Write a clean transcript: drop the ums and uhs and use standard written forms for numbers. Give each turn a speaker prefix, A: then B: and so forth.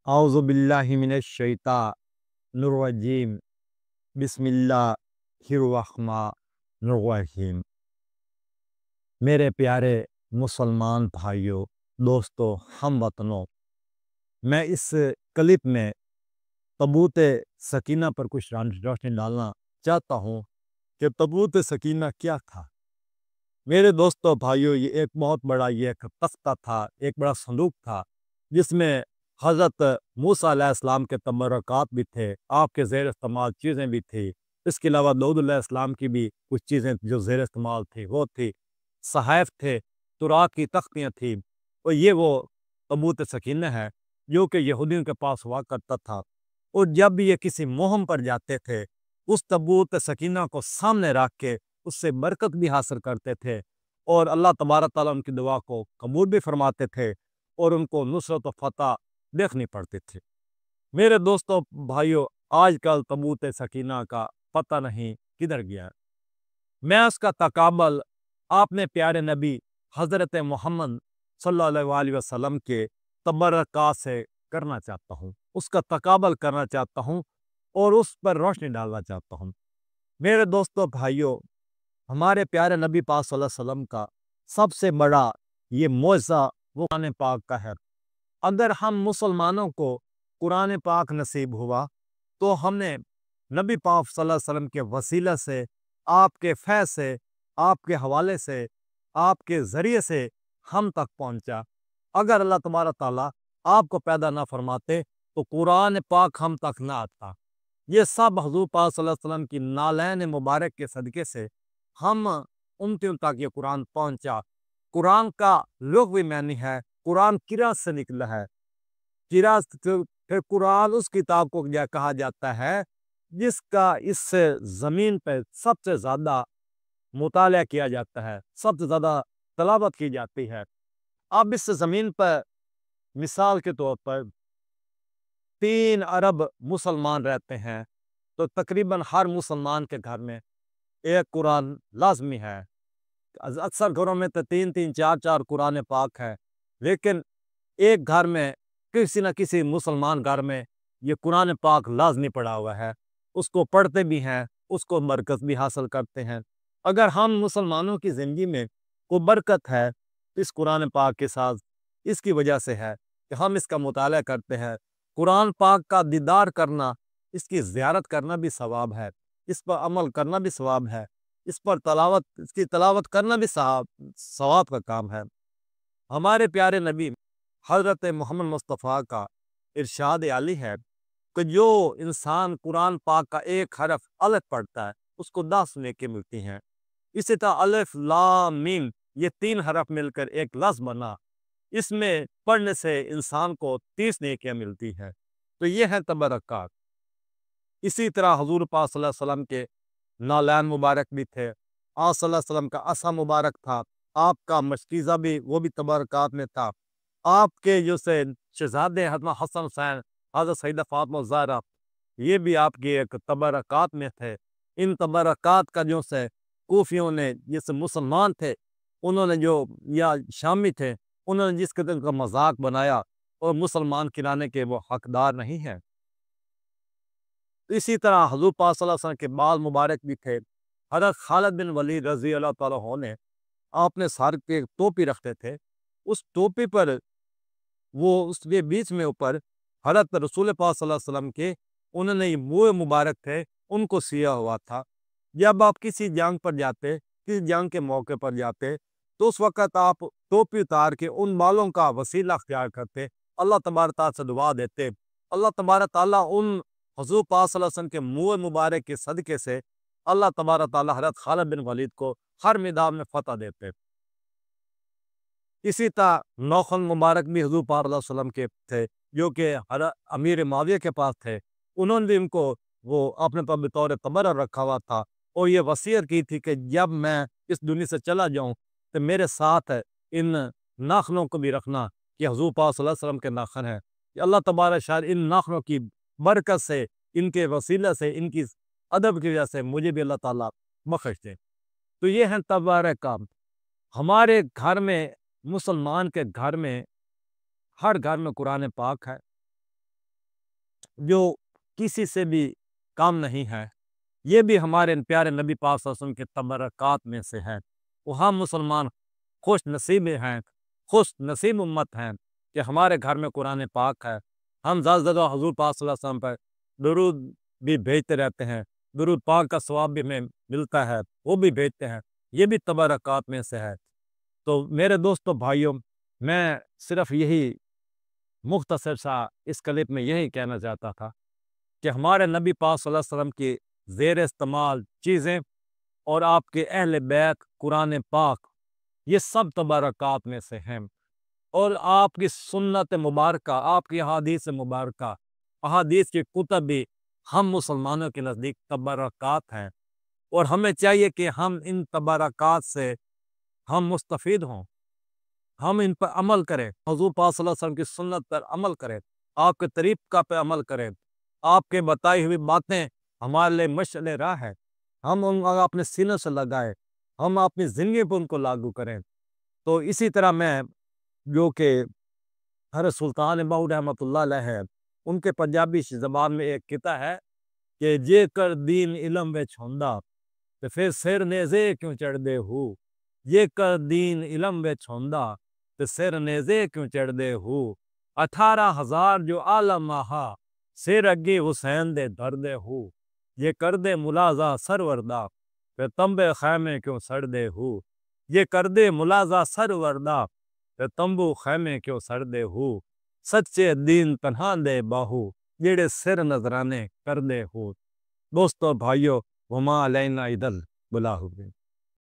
A: اعوذ باللہ من الشیطان الرجیم بسم اللہ الرحمن الرحیم۔ میرے پیارے مسلمان بھائیوں، دوستوں، ہم وطنوں، میں اس کلپ میں تابوت سکینہ پر کچھ روشنی ڈالنا چاہتا ہوں کہ تابوت سکینہ کیا تھا۔ میرے دوستوں بھائیوں، یہ ایک بہت بڑا ایک تختہ تھا، ایک بڑا صندوق تھا، جس میں حضرت موسیٰ علیہ السلام کے تبرکات بھی تھے، آپ کے زیر استعمال چیزیں بھی تھی۔ اس کے علاوہ داؤد علیہ السلام کی بھی کچھ چیزیں جو زیر استعمال تھی وہ تھی، صحائف تھے، تورات کی تختیاں تھیں، اور یہ وہ تابوت سکینہ ہے جو کہ یہودیوں کے پاس ہوا کرتا تھا۔ اور جب بھی یہ کسی مہم پر جاتے تھے، اس تابوت سکینہ کو سامنے رکھ کے اس سے برکت بھی حاصل کرتے تھے، اور اللہ تبارک تعالیٰ ان کی دعا کو قبول بھی فرماتے تھے، اور ان کو نصرت و فتح دیکھنی پڑتی تھی۔ میرے دوستوں بھائیوں، آج کل تابوت سکینہ کا پتہ نہیں کدھر گیا ہے۔ میں اس کا تقابل اپنے پیارے نبی حضرت محمد صلی اللہ علیہ وسلم کے تبرکات سے کرنا چاہتا ہوں، اس کا تقابل کرنا چاہتا ہوں، اور اس پر روشنی ڈالنا چاہتا ہوں۔ میرے دوستوں بھائیوں، ہمارے پیارے نبی پاک صلی اللہ علیہ وسلم کا سب سے بڑا یہ معجزہ وہ قرآن پاک کا ہے۔ اگر ہم مسلمانوں کو قرآن پاک نصیب ہوا تو ہم نے نبی پاک صلی اللہ علیہ وسلم کے وسیلہ سے، آپ کے فیض سے، آپ کے حوالے سے، آپ کے ذریعے سے ہم تک پہنچا۔ اگر اللہ تبارک تعالیٰ آپ کو پیدا نہ فرماتے تو قرآن پاک ہم تک نہ آتا۔ یہ سب حضور پاک صلی اللہ علیہ وسلم کی نالین مبارک کے صدقے سے ہم امتیوں تک یہ قرآن پہنچا۔ قرآن کا لغوی معنی ہے، قرآن قرأت سے نکلا ہے۔ قرأت پھر قرآن اس کتاب کو کہا جاتا ہے جس کا اس زمین پہ سب سے زیادہ مطالعہ کیا جاتا ہے، سب سے زیادہ تلاوت کی جاتی ہے۔ اب اس زمین پر مثال کے طور پر 3 ارب مسلمان رہتے ہیں، تو تقریباً ہر مسلمان کے گھر میں ایک قرآن لازمی ہے۔ اکثر گھروں میں تو 3 4 قرآن پاک ہے، لیکن ایک گھر میں کسی نہ کسی مسلمان گھر میں یہ قرآن پاک لازمی پڑھا ہوا ہے، اس کو پڑھتے بھی ہیں، اس کو برکت بھی حاصل کرتے ہیں۔ اگر ہم مسلمانوں کی زندگی میں کوئی برکت ہے تو اس قرآن پاک کے ساتھ اس کی وجہ سے ہے کہ ہم اس کا مطالعہ کرتے ہیں۔ قرآن پاک کا دیدار کرنا، اس کی زیارت کرنا بھی ثواب ہے، اس پر عمل کرنا بھی ثواب ہے، اس کی تلاوت کرنا بھی ثواب کا کام ہے۔ ہمارے پیارے نبی حضرت محمد مصطفیٰ کا ارشاد عالی ہے کہ جو انسان قرآن پاک کا ایک حرف الف پڑھتا ہے اس کو 10 نیکی ملتی ہیں۔ اسی طرح الف لام میم یہ 3 حرف مل کر ایک لفظ بنا، اس میں پڑھنے سے انسان کو 30 نیکیاں ملتی ہیں۔ تو یہ ہے تبرکات۔ اسی طرح حضور پاک صلی اللہ علیہ وسلم کے نالین مبارک بھی تھے، آپ صلی اللہ علیہ وسلم کا عصا مبارک تھا، آپ کا مشکیزہ بھی وہ بھی تبرکات میں تھا، آپ کے جو سے شہزادے حضرت حسن حسین، حضرت سیدہ فاطمہ الزہرا، یہ بھی آپ کی ایک تبرکات میں تھے۔ ان تبرکات کا جو سے کوفیوں نے، جس مسلمان تھے انہوں نے جو، یا شامی تھے، انہوں نے جس قدر کا مذاق بنایا اور مسلمان کرانے کے وہ حقدار نہیں ہیں۔ اسی طرح حضور پاک صلی اللہ علیہ وسلم کے بال مبارک بھی تھے۔ حضرت خالد بن ولید رضی اللہ تعالیٰ عنہ نے اپنے سر پہ ٹوپی رکھتے تھے، اس ٹوپی پر وہ اس کے بیچ میں اوپر حضرت رسول پاک صلی اللہ علیہ وسلم کے انہوں نے منہ مبارک تھے ان کو سیا ہوا تھا۔ جب آپ کسی جنگ پر جاتے، کسی جنگ کے موقع پر جاتے، تو اس وقت آپ ٹوپی اتار کے ان بالوں کا وسیلہ اختیار کرتے، اللہ تبارک تعالیٰ سے دعا دیتے، اللہ تبارک تعالیٰ ان حضور پاک صلی اللہ علیہ وسلم کے منہ مبارک کے صدقے سے اللہ تبارک تعالیٰ حضرت خالد بن ولید کو ہر میدان میں فتح دیتے۔ اسی طرح نوخن مبارک بھی حضور پاک صلی اللہ علیہ وسلم کے تھے، جو کہ امیر معاویہ کے پاس تھے، انہوں نے بھی ان کو وہ اپنے پر بطور تبرک رکھا ہوا تھا، اور یہ وصیت کی تھی کہ جب میں اس دنیا سے چلا جاؤں تو میرے ساتھ ان ناخنوں کو بھی رکھنا کہ حضور پاک صلی اللہ علیہ وسلم کے ناخن ہیں، کہ اللہ تبارک شاید ان ناخنوں کی برکت سے، ان کے وسیلہ سے، ان کی ادب کی وجہ سے مجھے بھی اللہ تعالیٰ بخش دے۔ تو یہ ہیں تبرکات۔ ہمارے گھر میں، مسلمان کے گھر میں، ہر گھر میں قرآن پاک ہے۔ جو کسی سے بھی کام نہیں ہے، یہ بھی ہمارے پیارے نبی پاک صلی اللہ علیہ وسلم کے تبرکات میں سے ہے۔ وہ ہم مسلمان خوش نصیب ہیں، خوش نصیب امت ہیں کہ ہمارے گھر میں قرآن پاک ہے۔ ہم زیادہ سے زیادہ حضور پاک صلی اللہ علیہ وسلم پر درود بھی بھیجتے رہتے ہیں، درود پاک کا ثواب بھی ہمیں ملتا ہے، وہ بھی بھیجتے ہیں، یہ بھی تبرکات میں سے ہے۔ تو میرے دوستو بھائیوں، میں صرف یہی مختصر سا اس کلپ میں یہی کہنا چاہتا تھا کہ ہمارے نبی پاک صلی اللہ علیہ وسلم کی زیر استعمال چیزیں اور آپ کے اہل بیت، قرآن پاک، یہ سب تبرکات میں سے ہیں۔ اور آپ کی سنت مبارکہ، آپ کی احادیث مبارکہ، احادیث کی کتب بھی ہم مسلمانوں کے نزدیک تبرکات ہیں، اور ہمیں چاہیے کہ ہم ان تبرکات سے ہم مستفید ہوں، ہم ان پر عمل کریں، حضور پاک صلی اللہ علیہ وسلم کی سنت پر عمل کریں، آپ کے طریقہ پہ عمل کریں، آپ کے بتائی ہوئی باتیں ہمارے لیے مشعل راہ ہے، ہم ان کو اپنے سینے سے لگائیں، ہم اپنی زندگی پر ان کو لاگو کریں۔ تو اسی طرح میں جو کہ حضرت سلطان بہو رحمۃ اللہ علیہ ہے، ان کے پنجابی زبان میں ایک قطعہ ہے کہ جے کر دین علم وچ ہوندا تے پھر سر نیزے کیوں چڑھ دے ہو، جے کر دین علم وچ ہوندا تے سر نیزے کیوں چڑھ دے ہو، 18,000 جو عالم آہا سر اگی حسین دے دھر دے ہو، یہ کر دے ملازہ سروردہ تے تمبے خیمے کیوں سڑ دے ہو، یہ کر دے ملازہ سروردہ تے تمبو خیمے کیوں سڑ دے ہو، سچے دین تنہا دے باہو جیڑے سر نظرانے کر دے ہو۔ دوستو بھائیو، وما علینا الا البلاغ۔